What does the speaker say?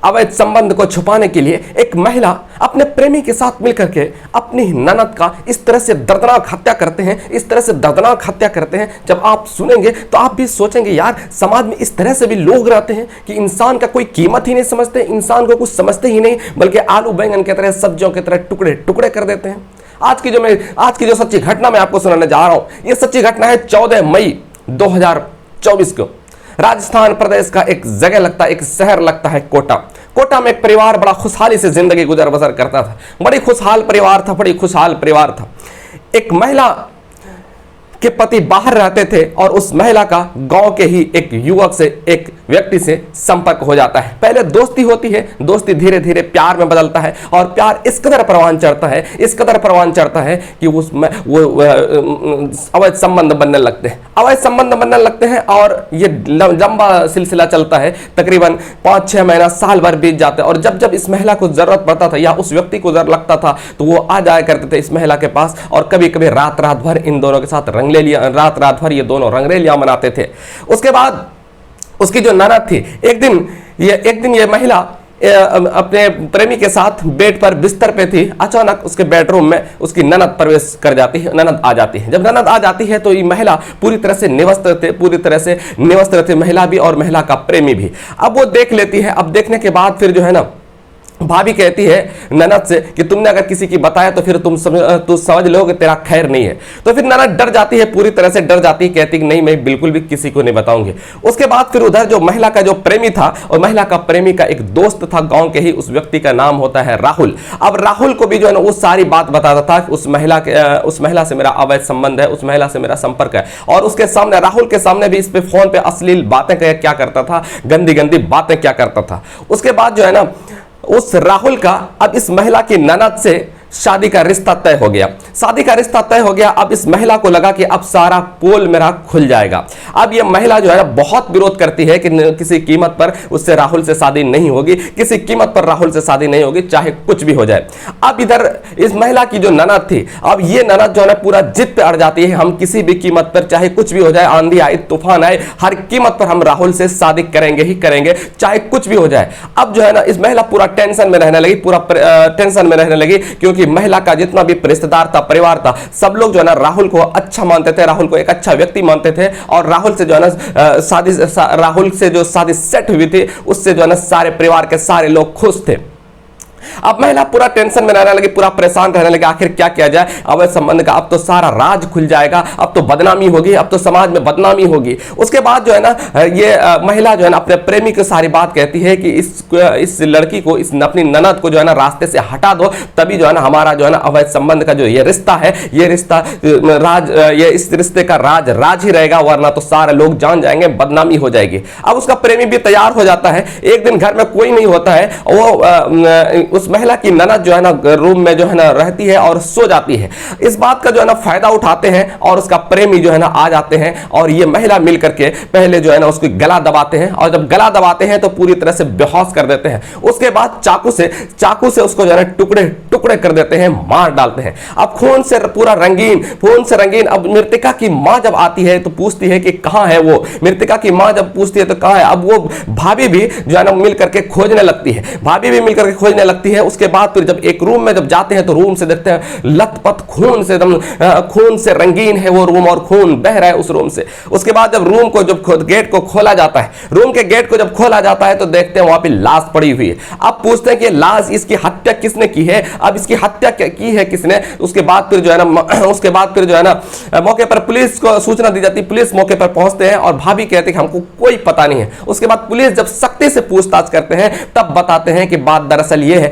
अवैध संबंध को छुपाने के लिए एक महिला अपने प्रेमी के साथ मिलकर के अपनी ननद का इस तरह से दर्दनाक हत्या करते हैं, इस तरह से दर्दनाक हत्या करते हैं। जब आप सुनेंगे तो आप भी सोचेंगे यार, समाज में इस तरह से भी लोग रहते हैं कि इंसान का कोई कीमत ही नहीं समझते, इंसान को कुछ समझते ही नहीं, बल्कि आलू बैंगन की तरह, सब्जियों की तरह टुकड़े टुकड़े कर देते हैं। आज की जो सच्ची घटना मैं आपको सुनाने जा रहा हूं, यह सच्ची घटना है 14 मई 2024 को। राजस्थान प्रदेश का एक जगह लगता है, एक शहर लगता है कोटा। कोटा में एक परिवार बड़ा खुशहाली से जिंदगी गुजर बसर करता था। बड़ी खुशहाल परिवार था, बड़ी खुशहाल परिवार था। एक महिला के पति बाहर रहते थे और उस महिला का गांव के ही एक युवक से, एक व्यक्ति से संपर्क हो जाता है। पहले दोस्ती होती है, दोस्ती धीरे धीरे प्यार में बदलता है और प्यार इस कदर परवान चढ़ता है, इस कदर परवान चढ़ता है कि उसमें वो अवैध संबंध बनने लगते हैं, अवैध संबंध बनने लगते हैं और ये लंबा सिलसिला चलता है। तकरीबन 5-6 महीना, साल भर बीत जाते हैं और जब जब इस महिला को जरूरत पड़ता था या उस व्यक्ति को जरूरत लगता था तो वो आ जाया करते थे इस महिला के पास और कभी कभी रात रात भर इन दोनों के साथ रात रात भर ये दोनों रंगरेलियां मनाते थे। उसके बाद उसकी जो ननद थी, एक दिन ये महिला अपने प्रेमी के साथ बेड पर बिस्तर पे थी। अचानक उसके बेडरूम में उसकी ननद प्रवेश कर जाती है, ननद आ जाती है। जब ननद आ जाती है तो ये महिला पूरी तरह से निवस्त्र थे, महिला भी और महिला का प्रेमी भी। अब वो देख लेती है। अब देखने के बाद फिर जो है ना, भाभी कहती है ननद से कि तुमने अगर किसी की बताया तो फिर तुम समझ लो कि तेरा खैर नहीं है। तो फिर ननद डर जाती है, पूरी तरह से डर जाती है, कहती कि नहीं, मैं बिल्कुल भी किसी को नहीं बताऊंगी। उसके बाद फिर उधर जो महिला का जो प्रेमी था और महिला का प्रेमी का एक दोस्त था गांव के ही, उस व्यक्ति का नाम होता है राहुल। अब राहुल को भी जो है ना वो सारी बात बताता था कि उस महिला से मेरा अवैध संबंध है, उस महिला से मेरा संपर्क है। और उसके सामने, राहुल के सामने भी इस पे फोन पे अश्लील बातें क्या करता था, गंदी गंदी बातें क्या करता था। उसके बाद जो है ना, उस राहुल का अब इस महिला की ननद से शादी का रिश्ता तय हो गया। शादी का रिश्ता तय हो गया। अब इस महिला को लगा कि अब सारा पोल मेरा खुल जाएगा। अब ये महिला जो है ना बहुत विरोध करती है कि किसी कीमत पर उससे राहुल से शादी नहीं होगी, किसी कीमत पर राहुल से शादी नहीं होगी, चाहे कुछ भी हो जाए। अब इधर इस महिला की जो ननद थी, अब ये ननद जो है पूरा जिद पे अड़ जाती है, हम किसी भी कीमत पर, चाहे कुछ भी हो जाए, आंधी आए तूफान आए, हर कीमत पर हम राहुल से शादी करेंगे ही करेंगे, चाहे कुछ भी हो जाए। अब जो है ना इस महिला पूरा टेंशन में रहने लगी, टेंशन में रहने लगी, क्योंकि महिला का जितना भी रिश्तेदार था, परिवार था, सब लोग जो है ना राहुल को अच्छा मानते थे, राहुल को एक अच्छा व्यक्ति मानते थे और राहुल से जो है ना राहुल से जो शादी सेट हुई थी उससे जो है ना सारे परिवार के सारे लोग खुश थे। अब महिला पूरा टेंशन में रहने लगी, पूरा परेशान रहने लगी, आखिर क्या किया जाए अवैध संबंध का। अब तो सारा राज खुल जाएगा, अब तो बदनामी होगी, अब तो समाज में बदनामी होगी। उसके बाद जो है ना ये महिला जो है ना अपने प्रेमी को सारी बात कहती है कि इस लड़की को, इस अपनी ननद को जो है ना रास्ते से हटा दो, तभी जो है ना हमारा जो है ना अवैध संबंध का जो ये रिश्ता है, ये रिश्ता ये इस रिश्ते का राज ही रहेगा, वरना तो सारे लोग जान जाएंगे, बदनामी हो जाएगी। अब उसका प्रेमी भी तैयार हो जाता है। एक दिन घर में कोई नहीं होता है, वो उस महिला की ननद जो है ना रूम में जो है ना रहती है और सो जाती है। इस बात का जो है ना फायदा उठाते हैं और उसका प्रेमी जो है ना आ जाते हैं और ये महिला मिल करके पहले जो है ना उसको गला दबाते हैं और जब गला दबाते हैं तो पूरी तरह से बेहोश कर देते हैं। उसके बाद चाकू से उसको जो है टुकड़े टुकड़े कर देते हैं, मार डालते हैं। अब खून से रंगीन। अब मृतिका की मां जब आती है तो पूछती है कि कहां है वो। मृतिका की मां जब पूछती है तो कहां है, अब वो भाभी भी जो है ना मिल करके खोजने लगती है। उसके बाद फिर जब एक रूम में जब जाते हैं तो रूम से देखते हैं लथपथ खून से, एकदम खून से रंगीन है वो रूम और खून बह रहा है उस रूम से। उसके बाद जब रूम को जब गेट को खोला जाता है, रूम के गेट को जब खोला जाता है तो देखते हैं वहां पे लाश पड़ी हुई है। अब पूछते हैं कि लाश, इसकी हत्या किसने की है, अब इसकी हत्या की है किसने। उसके बाद फिर जो है ना मौके पर पुलिस को सूचना दी जाती है। पुलिस मौके पर पहुंचते हैं और भाभी कहते हैं कि हमको कोई पता नहीं है। उसके बाद पुलिस जब सख्ती से पूछताछ करते हैं तब बताते हैं कि बात दरअसल ये है